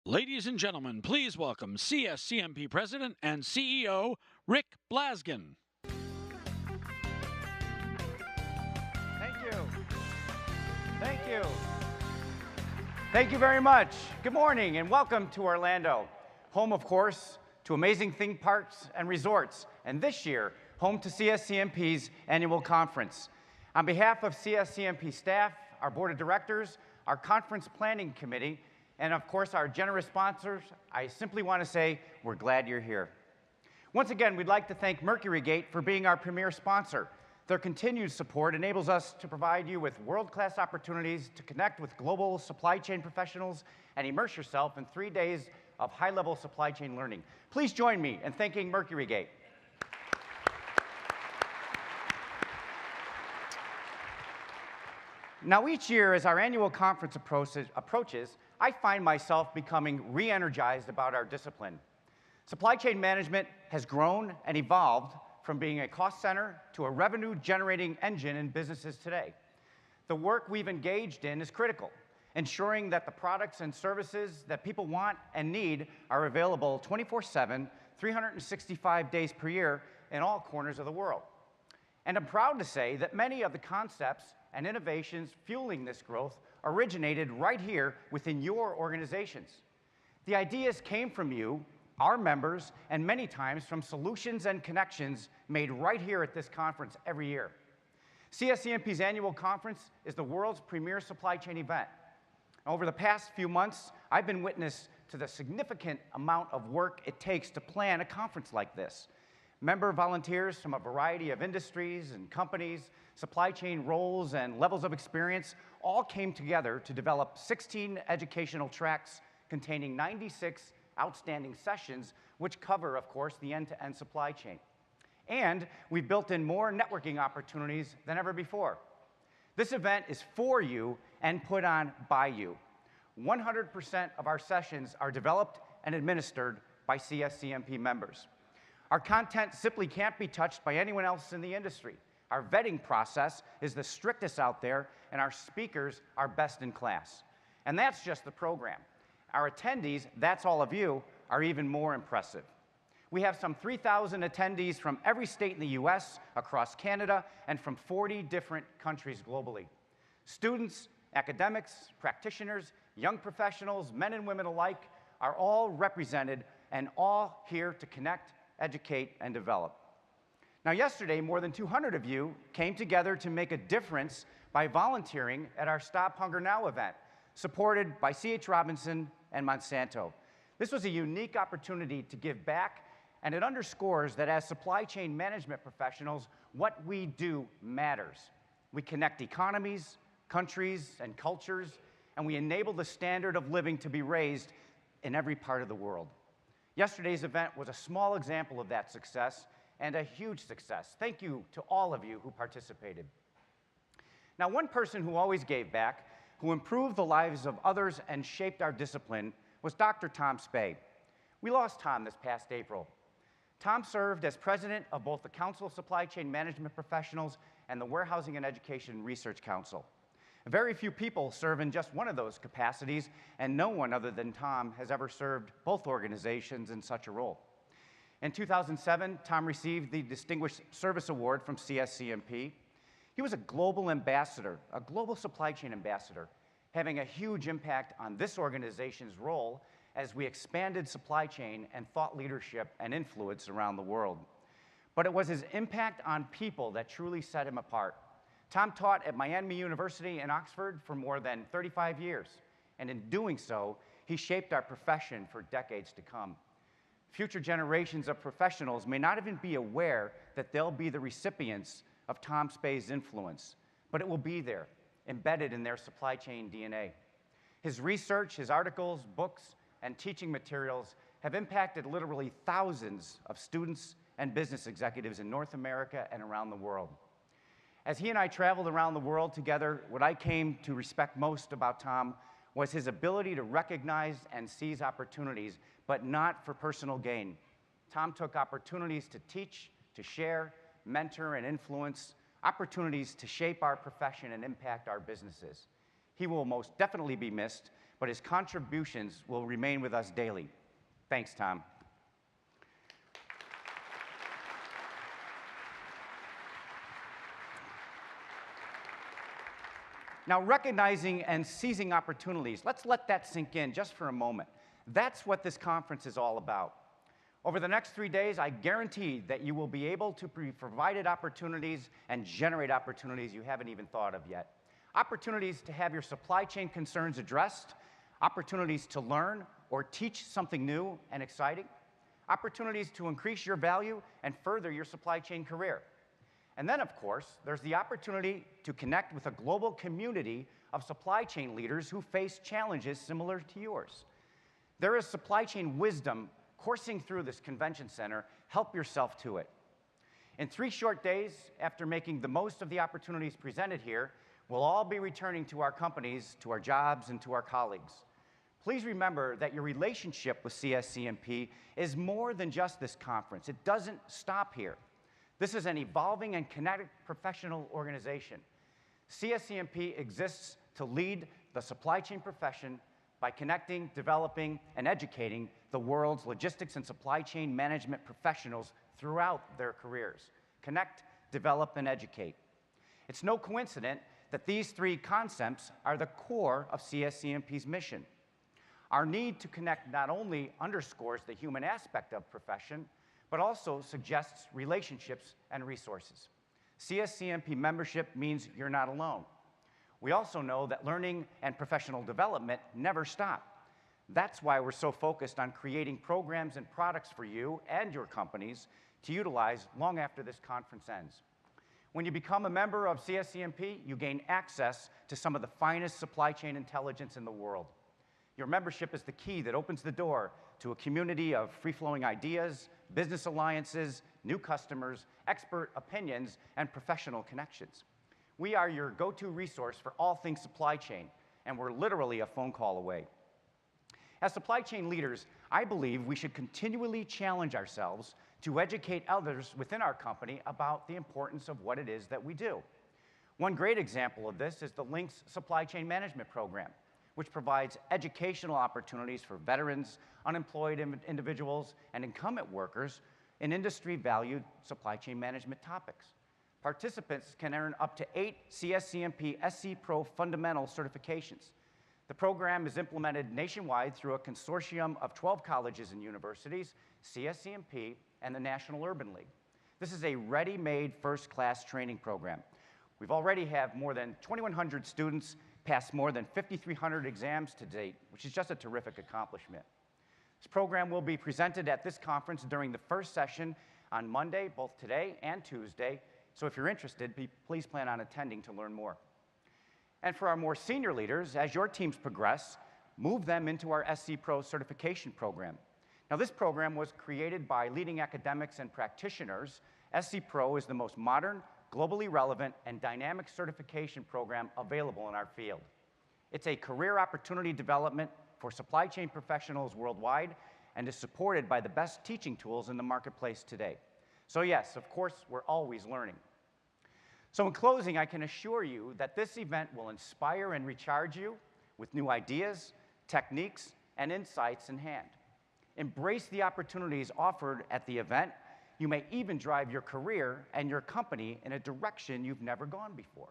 Ladies and gentlemen, please welcome CSCMP President and CEO Rick Blasgen. Thank you. Thank you. Thank you very much. Good morning and welcome to Orlando, home, of course, to amazing theme parks and resorts, and this year, home to CSCMP's annual conference. On behalf of CSCMP staff, our board of directors, our conference planning committee, and of course our generous sponsors, I simply want to say we're glad you're here. Once again, we'd like to thank MercuryGate for being our premier sponsor. Their continued support enables us to provide you with world-class opportunities to connect with global supply chain professionals and immerse yourself in 3 days of high-level supply chain learning. Please join me in thanking MercuryGate. Now, each year, as our annual conference approaches, I find myself becoming re-energized about our discipline. Supply chain management has grown and evolved from being a cost center to a revenue-generating engine in businesses today. The work we've engaged in is critical, ensuring that the products and services that people want and need are available 24/7, 365 days per year in all corners of the world. And I'm proud to say that many of the concepts and innovations fueling this growth originated right here within your organizations. The ideas came from you, our members, and many times from solutions and connections made right here at this conference every year. CSCMP's annual conference is the world's premier supply chain event. Over the past few months, I've been witness to the significant amount of work it takes to plan a conference like this. Member volunteers from a variety of industries and companies, supply chain roles and levels of experience all came together to develop 16 educational tracks containing 96 outstanding sessions, which cover, of course, the end-to-end supply chain. And we've built in more networking opportunities than ever before. This event is for you and put on by you. 100% of our sessions are developed and administered by CSCMP members. Our content simply can't be touched by anyone else in the industry. Our vetting process is the strictest out there, and our speakers are best in class. And that's just the program. Our attendees, that's all of you, are even more impressive. We have some 3,000 attendees from every state in the US, across Canada, and from 40 different countries globally. Students, academics, practitioners, young professionals, men and women alike, are all represented and all here to connect, educate, and develop. Now, yesterday, more than 200 of you came together to make a difference by volunteering at our Stop Hunger Now event, supported by C.H. Robinson and Monsanto. This was a unique opportunity to give back, and it underscores that as supply chain management professionals, what we do matters. We connect economies, countries, and cultures, and we enable the standard of living to be raised in every part of the world. Yesterday's event was a small example of that success and a huge success. Thank you to all of you who participated. Now, one person who always gave back, who improved the lives of others and shaped our discipline, was Dr. Tom Spey. We lost Tom this past April. Tom served as president of both the Council of Supply Chain Management Professionals and the Warehousing and Education Research Council. Very few people serve in just one of those capacities, and no one other than Tom has ever served both organizations in such a role. In 2007, Tom received the Distinguished Service Award from CSCMP. He was a global ambassador, a global supply chain ambassador, having a huge impact on this organization's role as we expanded supply chain and thought leadership and influence around the world. But it was his impact on people that truly set him apart. Tom taught at Miami University in Oxford for more than 35 years, and in doing so, he shaped our profession for decades to come. Future generations of professionals may not even be aware that they'll be the recipients of Tom Spey's influence, but it will be there, embedded in their supply chain DNA. His research, his articles, books, and teaching materials have impacted literally thousands of students and business executives in North America and around the world. As he and I traveled around the world together, what I came to respect most about Tom was his ability to recognize and seize opportunities, but not for personal gain. Tom took opportunities to teach, to share, mentor, and influence, opportunities to shape our profession and impact our businesses. He will most definitely be missed, but his contributions will remain with us daily. Thanks, Tom. Now, recognizing and seizing opportunities, let's let that sink in just for a moment. That's what this conference is all about. Over the next 3 days, I guarantee that you will be able to be provided opportunities and generate opportunities you haven't even thought of yet. Opportunities to have your supply chain concerns addressed, opportunities to learn or teach something new and exciting, opportunities to increase your value and further your supply chain career. And then, of course, there's the opportunity to connect with a global community of supply chain leaders who face challenges similar to yours. There is supply chain wisdom coursing through this convention center. Help yourself to it. In 3 short days, after making the most of the opportunities presented here, we'll all be returning to our companies, to our jobs, and to our colleagues. Please remember that your relationship with CSCMP is more than just this conference. It doesn't stop here. This is an evolving and connected professional organization. CSCMP exists to lead the supply chain profession by connecting, developing, and educating the world's logistics and supply chain management professionals throughout their careers. Connect, develop, and educate. It's no coincidence that these 3 concepts are the core of CSCMP's mission. Our need to connect not only underscores the human aspect of profession, but also suggests relationships and resources. CSCMP membership means you're not alone. We also know that learning and professional development never stop. That's why we're so focused on creating programs and products for you and your companies to utilize long after this conference ends. When you become a member of CSCMP, you gain access to some of the finest supply chain intelligence in the world. Your membership is the key that opens the door to a community of free-flowing ideas, business alliances, new customers, expert opinions, and professional connections. We are your go-to resource for all things supply chain, and we're literally a phone call away. As supply chain leaders, I believe we should continually challenge ourselves to educate others within our company about the importance of what it is that we do. One great example of this is the Links Supply Chain Management Program, which provides educational opportunities for veterans, unemployed individuals, and incumbent workers in industry-valued supply chain management topics. Participants can earn up to 8 CSCMP SC Pro fundamental certifications. The program is implemented nationwide through a consortium of 12 colleges and universities, CSCMP, and the National Urban League. This is a ready-made first-class training program. We've already have more than 2,100 students pass more than 5,300 exams to date, which is just a terrific accomplishment. This program will be presented at this conference during the first session on Monday, both today and Tuesday. So if you're interested, please plan on attending to learn more. And for our more senior leaders, as your teams progress, move them into our SC Pro certification program. Now, this program was created by leading academics and practitioners. SC Pro is the most modern, globally relevant, and dynamic certification program available in our field. It's a career opportunity development for supply chain professionals worldwide and is supported by the best teaching tools in the marketplace today. So yes, of course, we're always learning. So in closing, I can assure you that this event will inspire and recharge you with new ideas, techniques, and insights in hand. Embrace the opportunities offered at the event. You may even drive your career and your company in a direction you've never gone before.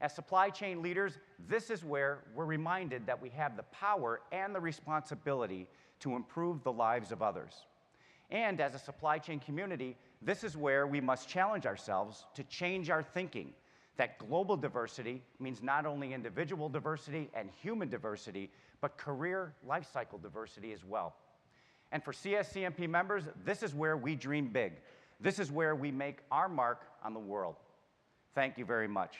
As supply chain leaders, this is where we're reminded that we have the power and the responsibility to improve the lives of others. And as a supply chain community, this is where we must challenge ourselves to change our thinking that global diversity means not only individual diversity and human diversity, but career life cycle diversity as well. And for CSCMP members, this is where we dream big. This is where we make our mark on the world. Thank you very much.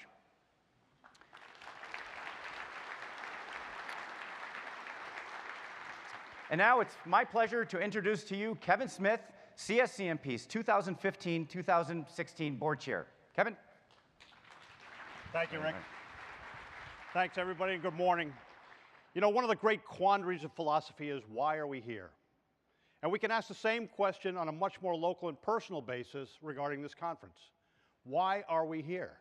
And now it's my pleasure to introduce to you Kevin Smith, CSCMP's 2015-2016 Board Chair. Kevin? Thank you, Rick. Thanks, everybody, and good morning. You know, one of the great quandaries of philosophy is, why are we here? And we can ask the same question on a much more local and personal basis regarding this conference. Why are we here?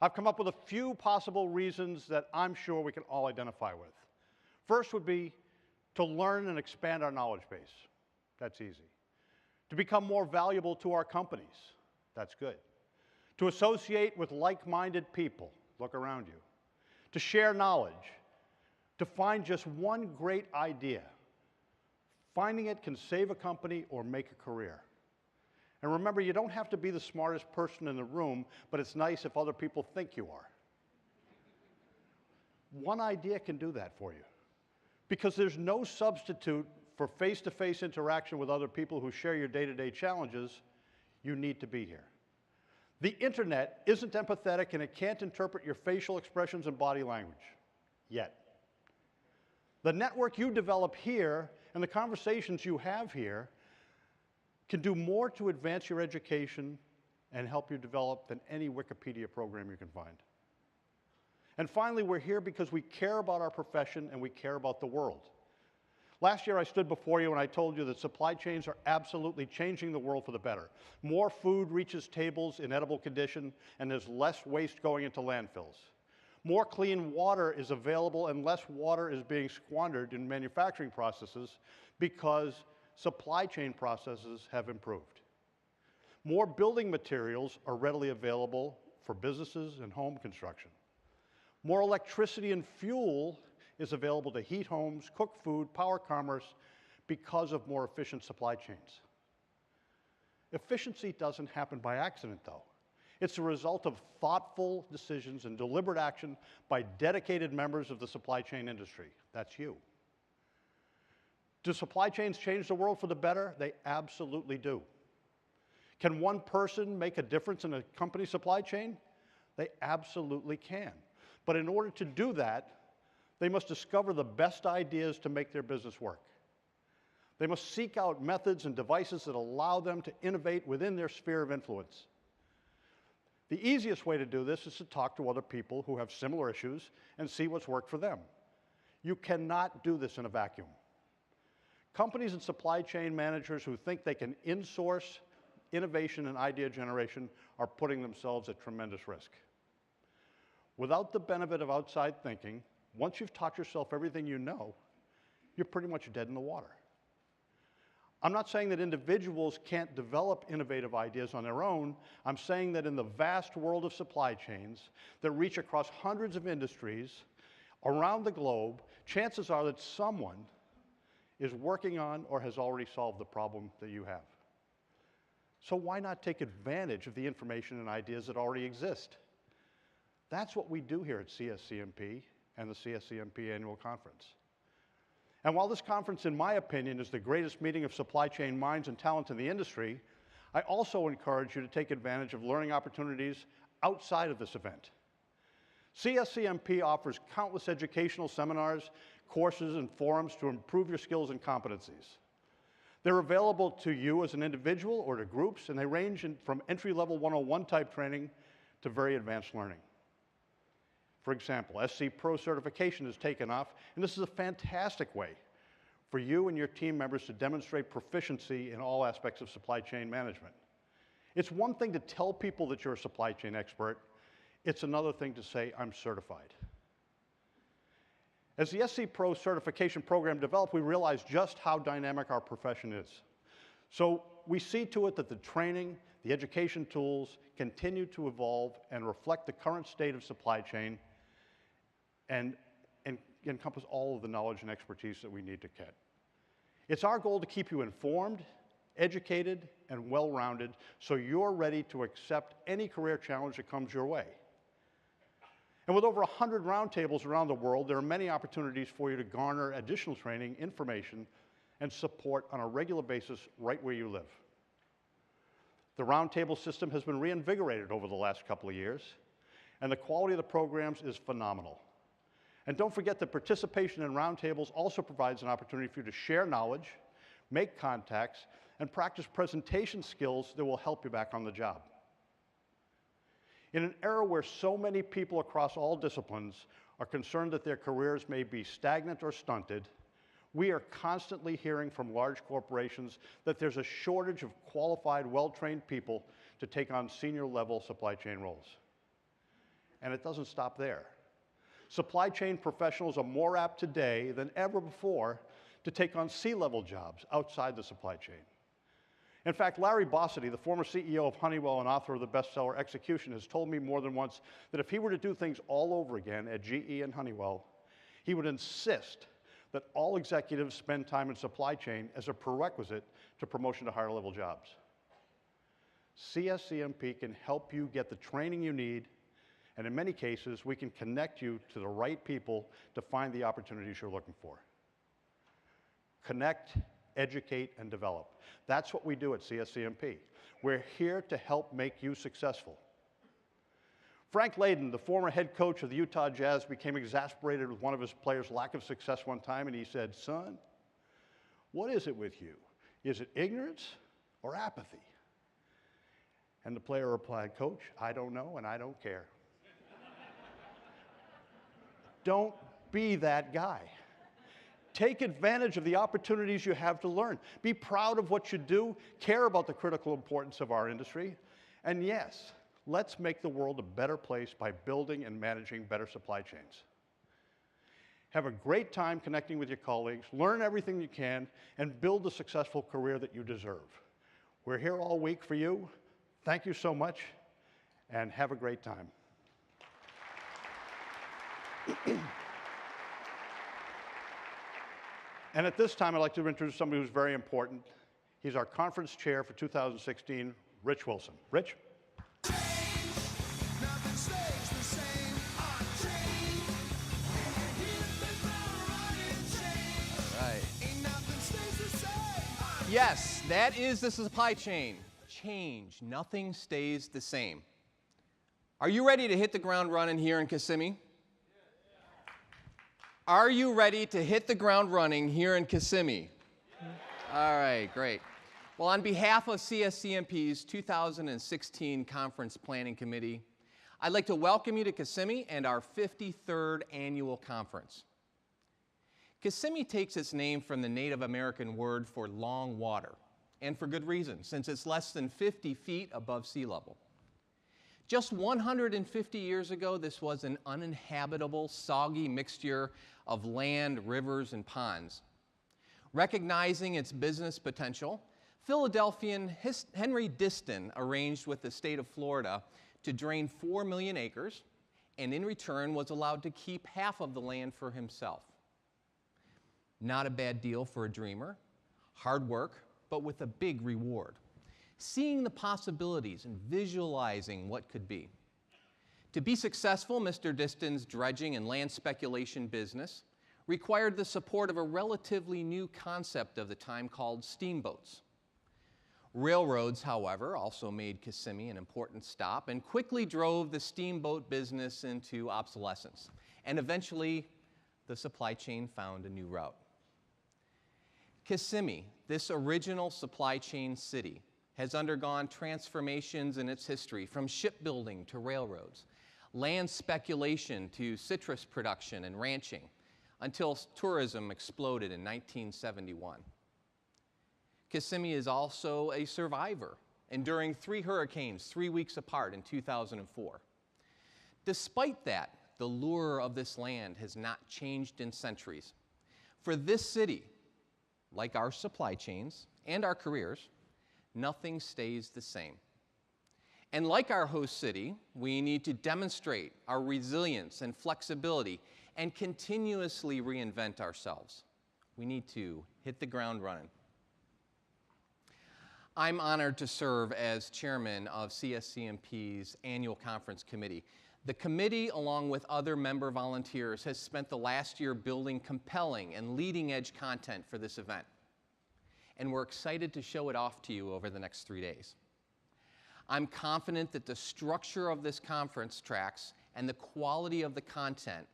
I've come up with a few possible reasons that I'm sure we can all identify with. First would be to learn and expand our knowledge base. That's easy. To become more valuable to our companies. That's good. To associate with like-minded people. Look around you. To share knowledge. To find just one great idea. Finding it can save a company or make a career. And remember, you don't have to be the smartest person in the room, but it's nice if other people think you are. One idea can do that for you. Because there's no substitute for face-to-face interaction with other people who share your day-to-day challenges. You need to be here. The internet isn't empathetic and it can't interpret your facial expressions and body language. Yet. The network you develop here and the conversations you have here can do more to advance your education and help you develop than any Wikipedia program you can find. And finally, we're here because we care about our profession and we care about the world. Last year, I stood before you and I told you that supply chains are absolutely changing the world for the better. More food reaches tables in edible condition, and there's less waste going into landfills. More clean water is available and less water is being squandered in manufacturing processes because supply chain processes have improved. More building materials are readily available for businesses and home construction. More electricity and fuel is available to heat homes, cook food, power commerce because of more efficient supply chains. Efficiency doesn't happen by accident, though. It's the result of thoughtful decisions and deliberate action by dedicated members of the supply chain industry. That's you. Do supply chains change the world for the better? They absolutely do. Can one person make a difference in a company's supply chain? They absolutely can. But in order to do that, they must discover the best ideas to make their business work. They must seek out methods and devices that allow them to innovate within their sphere of influence. The easiest way to do this is to talk to other people who have similar issues and see what's worked for them. You cannot do this in a vacuum. Companies and supply chain managers who think they can insource innovation and idea generation are putting themselves at tremendous risk. Without the benefit of outside thinking, once you've taught yourself everything you know, you're pretty much dead in the water. I'm not saying that individuals can't develop innovative ideas on their own. I'm saying that in the vast world of supply chains that reach across hundreds of industries around the globe, chances are that someone is working on or has already solved the problem that you have. So why not take advantage of the information and ideas that already exist? That's what we do here at CSCMP and the CSCMP Annual Conference. And while this conference, in my opinion, is the greatest meeting of supply chain minds and talent in the industry, I also encourage you to take advantage of learning opportunities outside of this event. CSCMP offers countless educational seminars, courses, and forums to improve your skills and competencies. They're available to you as an individual or to groups, and they range from entry-level 101 type training to very advanced learning. For example, SC Pro certification has taken off, and this is a fantastic way for you and your team members to demonstrate proficiency in all aspects of supply chain management. It's one thing to tell people that you're a supply chain expert. It's another thing to say, I'm certified. As the SC Pro certification program developed, we realized just how dynamic our profession is. So we see to it that the training, the education tools continue to evolve and reflect the current state of supply chain and encompass all of the knowledge and expertise that we need to get. It's our goal to keep you informed, educated, and well-rounded so you're ready to accept any career challenge that comes your way. And with over 100 roundtables around the world, there are many opportunities for you to garner additional training, information, and support on a regular basis right where you live. The roundtable system has been reinvigorated over the last couple of years, and the quality of the programs is phenomenal. And don't forget that participation in roundtables also provides an opportunity for you to share knowledge, make contacts, and practice presentation skills that will help you back on the job. In an era where so many people across all disciplines are concerned that their careers may be stagnant or stunted, we are constantly hearing from large corporations that there's a shortage of qualified, well-trained people to take on senior-level supply chain roles. And it doesn't stop there. Supply chain professionals are more apt today than ever before to take on C-level jobs outside the supply chain. In fact, Larry Bossidy, the former CEO of Honeywell and author of the bestseller Execution, has told me more than once that if he were to do things all over again at GE and Honeywell, he would insist that all executives spend time in supply chain as a prerequisite to promotion to higher level jobs. CSCMP can help you get the training you need, and in many cases, we can connect you to the right people to find the opportunities you're looking for. Connect, educate, and develop. That's what we do at CSCMP. We're here to help make you successful. Frank Layden, the former head coach of the Utah Jazz, became exasperated with one of his players' lack of success one time, and he said, "Son, what is it with you? Is it ignorance or apathy?" And the player replied, "Coach, I don't know and I don't care." Don't be that guy. Take advantage of the opportunities you have to learn. Be proud of what you do, care about the critical importance of our industry, and yes, let's make the world a better place by building and managing better supply chains. Have a great time connecting with your colleagues, learn everything you can, and build the successful career that you deserve. We're here all week for you. Thank you so much, and have a great time. And at this time, I'd like to introduce somebody who's very important. He's our conference chair for 2016, Rich Wilson. Rich? Yes, that is the supply chain. Change. Nothing stays the same. Are you ready to hit the ground running here in Kissimmee? Are you ready to hit the ground running here in Kissimmee? All right, great. Well, on behalf of CSCMP's 2016 Conference Planning Committee, I'd like to welcome you to Kissimmee and our 53rd annual conference. Kissimmee takes its name from the Native American word for long water, and for good reason, since it's less than 50 feet above sea level. Just 150 years ago, this was an uninhabitable, soggy mixture of land, rivers, and ponds. Recognizing its business potential, Philadelphian Henry Diston arranged with the state of Florida to drain 4 million acres, and in return was allowed to keep half of the land for himself. Not a bad deal for a dreamer, hard work, but with a big reward. Seeing the possibilities and visualizing what could be. To be successful, Mr. Diston's dredging and land speculation business required the support of a relatively new concept of the time called steamboats. Railroads, however, also made Kissimmee an important stop and quickly drove the steamboat business into obsolescence. And eventually, the supply chain found a new route. Kissimmee, this original supply chain city, has undergone transformations in its history, from shipbuilding to railroads, land speculation to citrus production and ranching, until tourism exploded in 1971. Kissimmee is also a survivor, enduring 3 hurricanes 3 weeks apart in 2004. Despite that, the lure of this land has not changed in centuries. For this city, like our supply chains and our careers, nothing stays the same. And like our host city, we need to demonstrate our resilience and flexibility and continuously reinvent ourselves. We need to hit the ground running. I'm honored to serve as chairman of CSCMP's annual conference committee. The committee, along with other member volunteers, has spent the last year building compelling and leading-edge content for this event. And we're excited to show it off to you over the next 3 days. I'm confident that the structure of this conference tracks and the quality of the content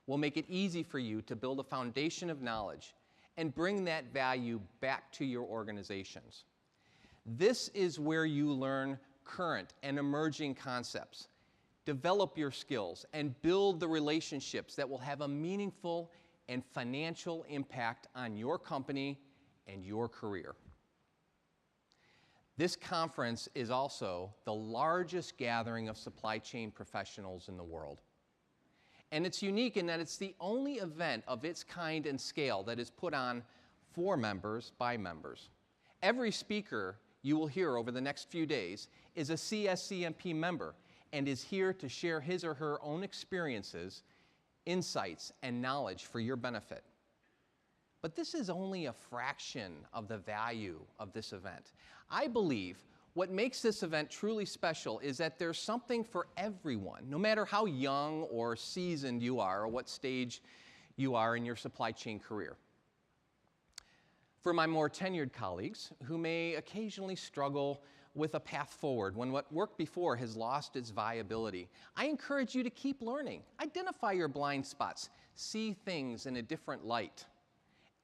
will make it easy for you to build a foundation of knowledge and bring that value back to your organizations. This is where you learn current and emerging concepts, develop your skills, and build the relationships that will have a meaningful and financial impact on your company and your career. This conference is also the largest gathering of supply chain professionals in the world. And it's unique in that it's the only event of its kind and scale that is put on for members by members. Every speaker you will hear over the next few days is a CSCMP member and is here to share his or her own experiences, insights, and knowledge for your benefit. But this is only a fraction of the value of this event. I believe what makes this event truly special is that there's something for everyone, no matter how young or seasoned you are or what stage you are in your supply chain career. For my more tenured colleagues who may occasionally struggle with a path forward when what worked before has lost its viability, I encourage you to keep learning, identify your blind spots, see things in a different light,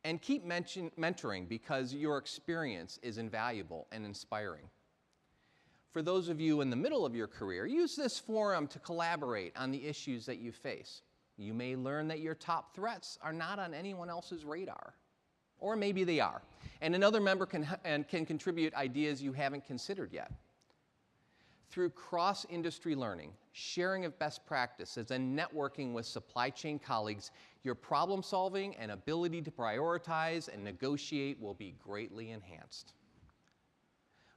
and keep mentoring because your experience is invaluable and inspiring. For those of you in the middle of your career, use this forum to collaborate on the issues that you face. You may learn that your top threats are not on anyone else's radar. Or maybe they are, and another member can contribute ideas you haven't considered yet. Through cross-industry learning, sharing of best practices, and networking with supply chain colleagues, your problem solving and ability to prioritize and negotiate will be greatly enhanced.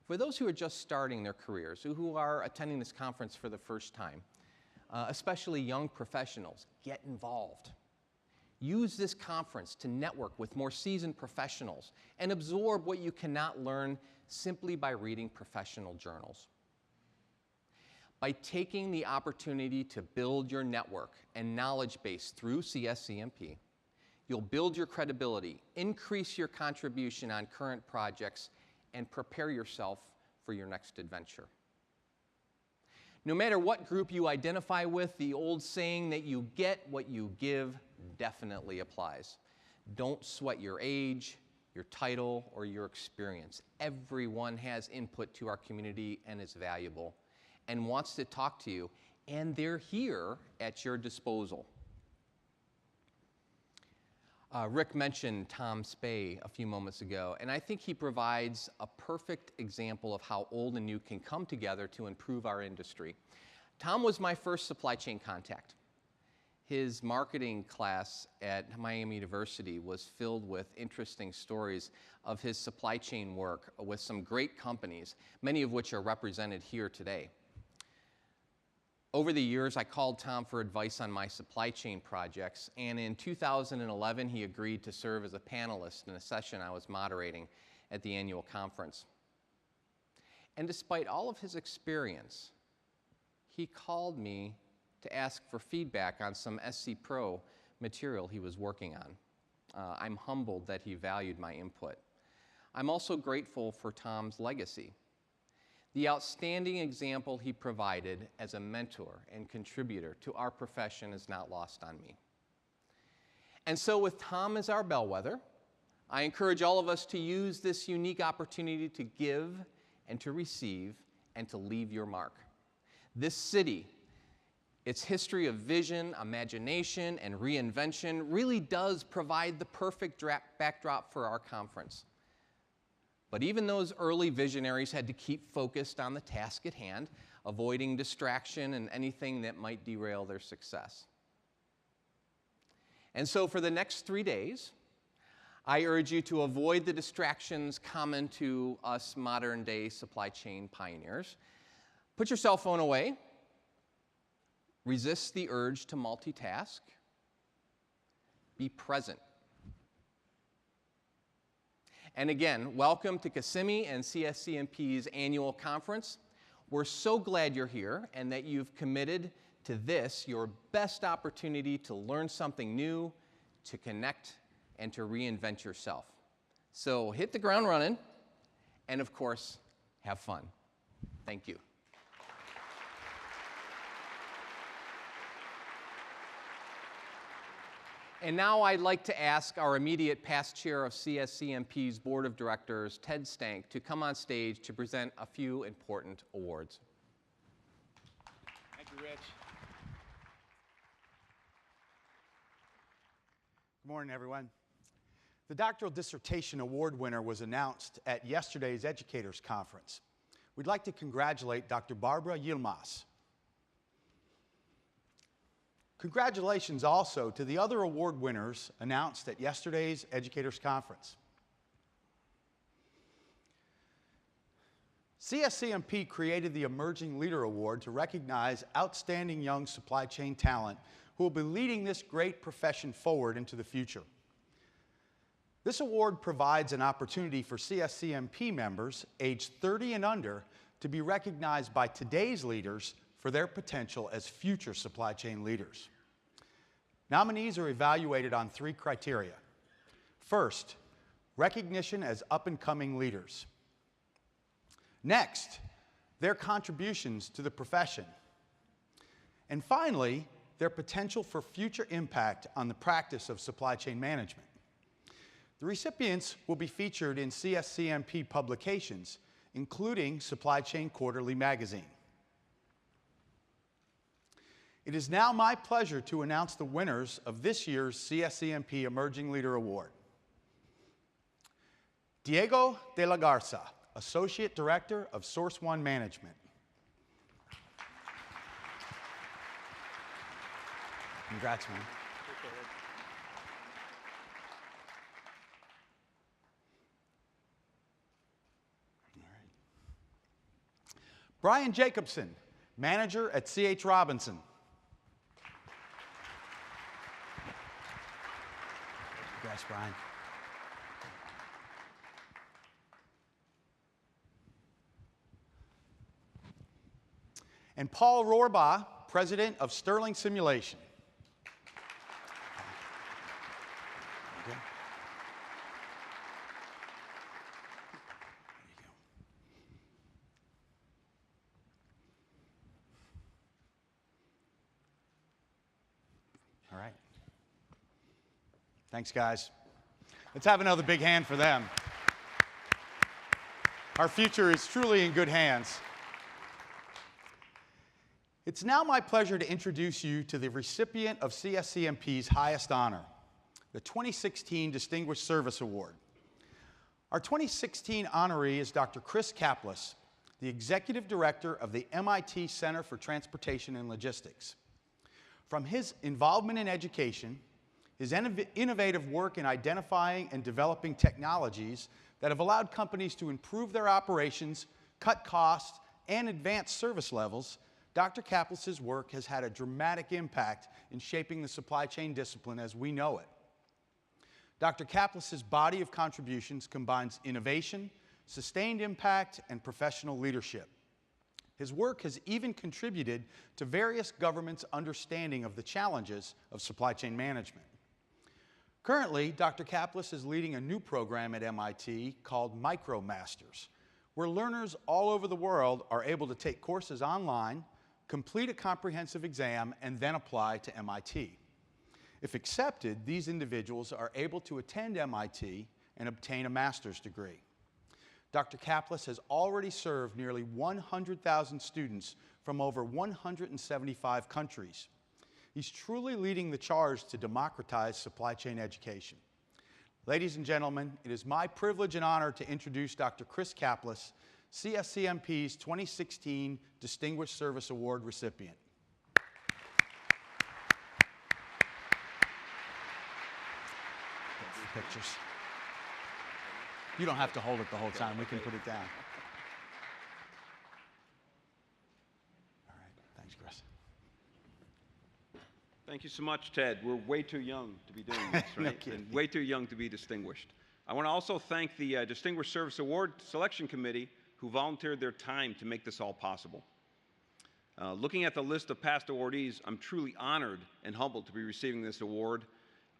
For those who are just starting their careers, who are attending this conference for the first time, especially young professionals, get involved. Use this conference to network with more seasoned professionals and absorb what you cannot learn simply by reading professional journals. By taking the opportunity to build your network and knowledge base through CSCMP, you'll build your credibility, increase your contribution on current projects, and prepare yourself for your next adventure. No matter what group you identify with, the old saying that you get what you give definitely applies. Don't sweat your age, your title, or your experience. Everyone has input to our community and is valuable and wants to talk to you, and they're here at your disposal. Rick mentioned Tom Spey a few moments ago, and I think he provides a perfect example of how old and new can come together to improve our industry. Tom was my first supply chain contact. His marketing class at Miami University was filled with interesting stories of his supply chain work with some great companies, many of which are represented here today. Over the years, I called Tom for advice on my supply chain projects, and in 2011, he agreed to serve as a panelist in a session I was moderating at the annual conference. And despite all of his experience, he called me to ask for feedback on some SC Pro material he was working on. I'm humbled that he valued my input. I'm also grateful for Tom's legacy. The outstanding example he provided as a mentor and contributor to our profession is not lost on me. And so with Tom as our bellwether, I encourage all of us to use this unique opportunity to give and to receive and to leave your mark. This city, its history of vision, imagination, and reinvention really does provide the perfect backdrop for our conference. But even those early visionaries had to keep focused on the task at hand, avoiding distraction and anything that might derail their success. And so for the next 3 days, I urge you to avoid the distractions common to us modern-day supply chain pioneers. Put your cell phone away. Resist the urge to multitask. Be present. And again, welcome to Kissimmee and CSCMP's annual conference. We're so glad you're here and that you've committed to this, your best opportunity to learn something new, to connect, and to reinvent yourself. So hit the ground running, and of course, have fun. Thank you. And now I'd like to ask our immediate past chair of CSCMP's Board of Directors, Ted Stank, to come on stage to present a few important awards. Thank you, Rich. Good morning, everyone. The Doctoral Dissertation Award winner was announced at yesterday's Educators Conference. We'd like to congratulate Dr. Barbara Yilmaz. Congratulations also to the other award winners announced at yesterday's Educators Conference. CSCMP created the Emerging Leader Award to recognize outstanding young supply chain talent who will be leading this great profession forward into the future. This award provides an opportunity for CSCMP members aged 30 and under to be recognized by today's leaders for their potential as future supply chain leaders. Nominees are evaluated on 3 criteria. First, recognition as up-and-coming leaders. Next, their contributions to the profession. And finally, their potential for future impact on the practice of supply chain management. The recipients will be featured in CSCMP publications, including Supply Chain Quarterly magazine. It is now my pleasure to announce the winners of this year's CSCMP Emerging Leader Award. Diego de la Garza, Associate Director of Source One Management. Congrats, man. All right. Brian Jacobson, Manager at C.H. Robinson. Congrats, Brian. And Paul Rohrbaugh, President of Sterling Simulation. Okay. All right. Thanks, guys. Let's have another big hand for them. Our future is truly in good hands. It's now my pleasure to introduce you to the recipient of CSCMP's highest honor, the 2016 Distinguished Service Award. Our 2016 honoree is Dr. Chris Kaplis, the Executive Director of the MIT Center for Transportation and Logistics. From his involvement in education, his innovative work in identifying and developing technologies that have allowed companies to improve their operations, cut costs, and advance service levels, Dr. Kaplis' work has had a dramatic impact in shaping the supply chain discipline as we know it. Dr. Kaplis' body of contributions combines innovation, sustained impact, and professional leadership. His work has even contributed to various governments' understanding of the challenges of supply chain management. Currently, Dr. Kaplis is leading a new program at MIT called MicroMasters, where learners all over the world are able to take courses online, complete a comprehensive exam, and then apply to MIT. If accepted, these individuals are able to attend MIT and obtain a master's degree. Dr. Kaplis has already served nearly 100,000 students from over 175 countries. He's truly leading the charge to democratize supply chain education. Ladies and gentlemen, it is my privilege and honor to introduce Dr. Chris Kaplis, CSCMP's 2016 Distinguished Service Award recipient. Pictures. You don't have to hold it the whole time. We can put it down. All right. Thanks, Chris. Thank you so much, Ted. We're way too young to be doing this, right? No kidding. And way too young to be distinguished. I want to also thank the Distinguished Service Award Selection Committee who volunteered their time to make this all possible. Looking at the list of past awardees, I'm truly honored and humbled to be receiving this award.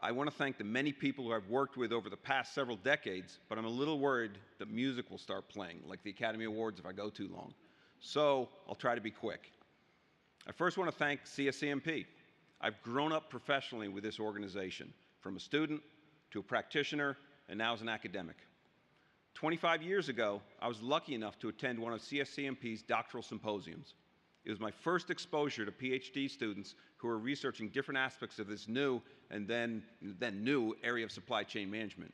I want to thank the many people who I've worked with over the past several decades, but I'm a little worried that music will start playing, like the Academy Awards, if I go too long. So I'll try to be quick. I first want to thank CSCMP. I've grown up professionally with this organization, from a student to a practitioner, and now as an academic. 25 years ago, I was lucky enough to attend one of CSCMP's doctoral symposiums. It was my first exposure to PhD students who were researching different aspects of this new and then new area of supply chain management.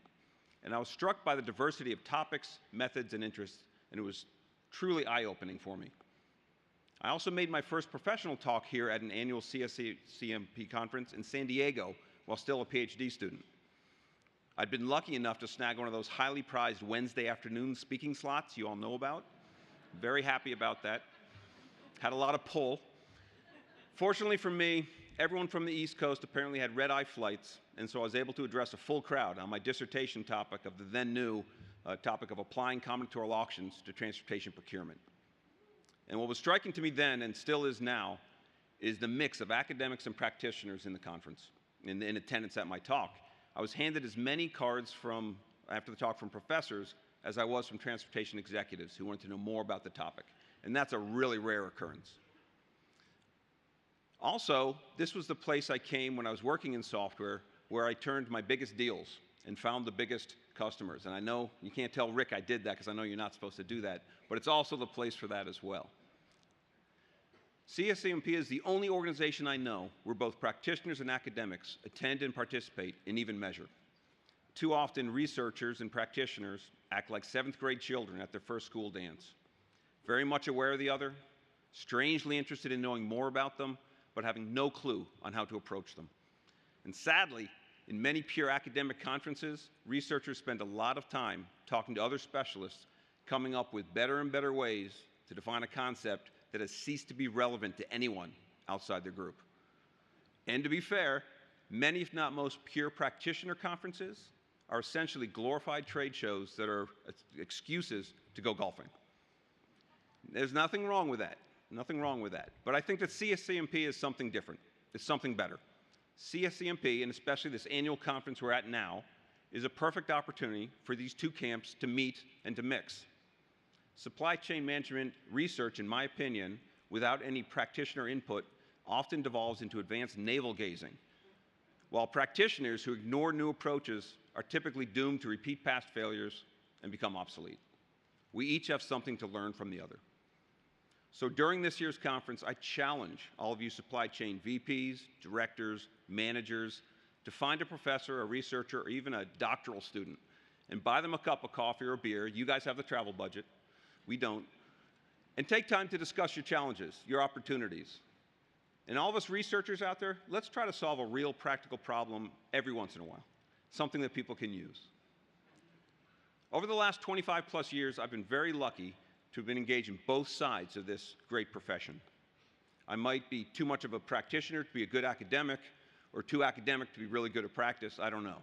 And I was struck by the diversity of topics, methods, and interests, and it was truly eye-opening for me. I also made my first professional talk here at an annual CSCMP conference in San Diego while still a PhD student. I'd been lucky enough to snag one of those highly prized Wednesday afternoon speaking slots you all know about. Very happy about that. Had a lot of pull. Fortunately for me, everyone from the East Coast apparently had red-eye flights, and so I was able to address a full crowd on my dissertation topic of the then new topic of applying combinatorial auctions to transportation procurement. And what was striking to me then, and still is now, is the mix of academics and practitioners in the conference, in attendance at my talk. I was handed as many cards after the talk from professors as I was from transportation executives who wanted to know more about the topic. And that's a really rare occurrence. Also, this was the place I came when I was working in software where I turned my biggest deals and found the biggest customers. And I know you can't tell Rick I did that because I know you're not supposed to do that, but it's also the place for that as well. CSCMP is the only organization I know where both practitioners and academics attend and participate and even measure. Too often, researchers and practitioners act like 7th grade children at their first school dance. Very much aware of the other, strangely interested in knowing more about them, but having no clue on how to approach them. And sadly, in many pure academic conferences, researchers spend a lot of time talking to other specialists, coming up with better and better ways to define a concept that has ceased to be relevant to anyone outside their group. And to be fair, many, if not most, pure practitioner conferences are essentially glorified trade shows that are excuses to go golfing. There's nothing wrong with that, nothing wrong with that. But I think that CSCMP is something different. It's something better. CSCMP, and especially this annual conference we're at now, is a perfect opportunity for these two camps to meet and to mix. Supply chain management research, in my opinion, without any practitioner input, often devolves into advanced navel-gazing, while practitioners who ignore new approaches are typically doomed to repeat past failures and become obsolete. We each have something to learn from the other. So during this year's conference, I challenge all of you supply chain VPs, directors, managers, to find a professor, a researcher, or even a doctoral student, and buy them a cup of coffee or a beer. You guys have the travel budget. We don't. And take time to discuss your challenges, your opportunities. And all of us researchers out there, let's try to solve a real practical problem every once in a while, something that people can use. Over the last 25 plus years, I've been very lucky to have been engaged in both sides of this great profession. I might be too much of a practitioner to be a good academic, or too academic to be really good at practice, I don't know.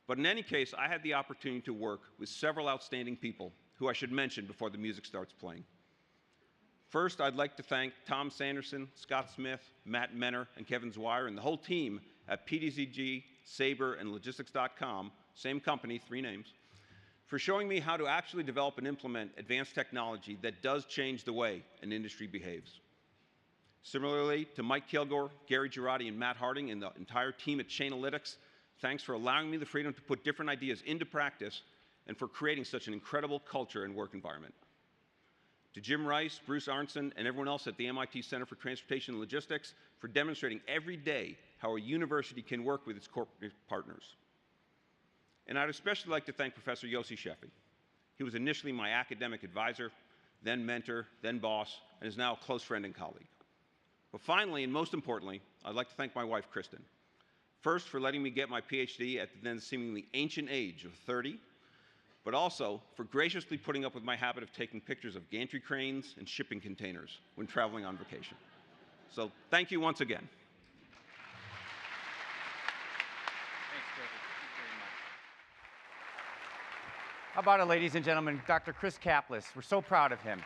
But in any case, I had the opportunity to work with several outstanding people who I should mention before the music starts playing. First, I'd like to thank Tom Sanderson, Scott Smith, Matt Menner, and Kevin Zwire, and the whole team at PDZG, Sabre, and Logistics.com, same company, 3 names, for showing me how to actually develop and implement advanced technology that does change the way an industry behaves. Similarly, to Mike Kilgore, Gary Girardi, and Matt Harding, and the entire team at Chainalytics, thanks for allowing me the freedom to put different ideas into practice and for creating such an incredible culture and work environment. To Jim Rice, Bruce Arnson, and everyone else at the MIT Center for Transportation and Logistics for demonstrating every day how a university can work with its corporate partners. And I'd especially like to thank Professor Yossi Sheffi. He was initially my academic advisor, then mentor, then boss, and is now a close friend and colleague. But finally, and most importantly, I'd like to thank my wife, Kristen. First, for letting me get my PhD at the then seemingly ancient age of 30, but also for graciously putting up with my habit of taking pictures of gantry cranes and shipping containers when traveling on vacation. So thank you once again. Thanks, Chris. Thank you very much. How about it, ladies and gentlemen, Dr. Chris Kaplis. We're so proud of him.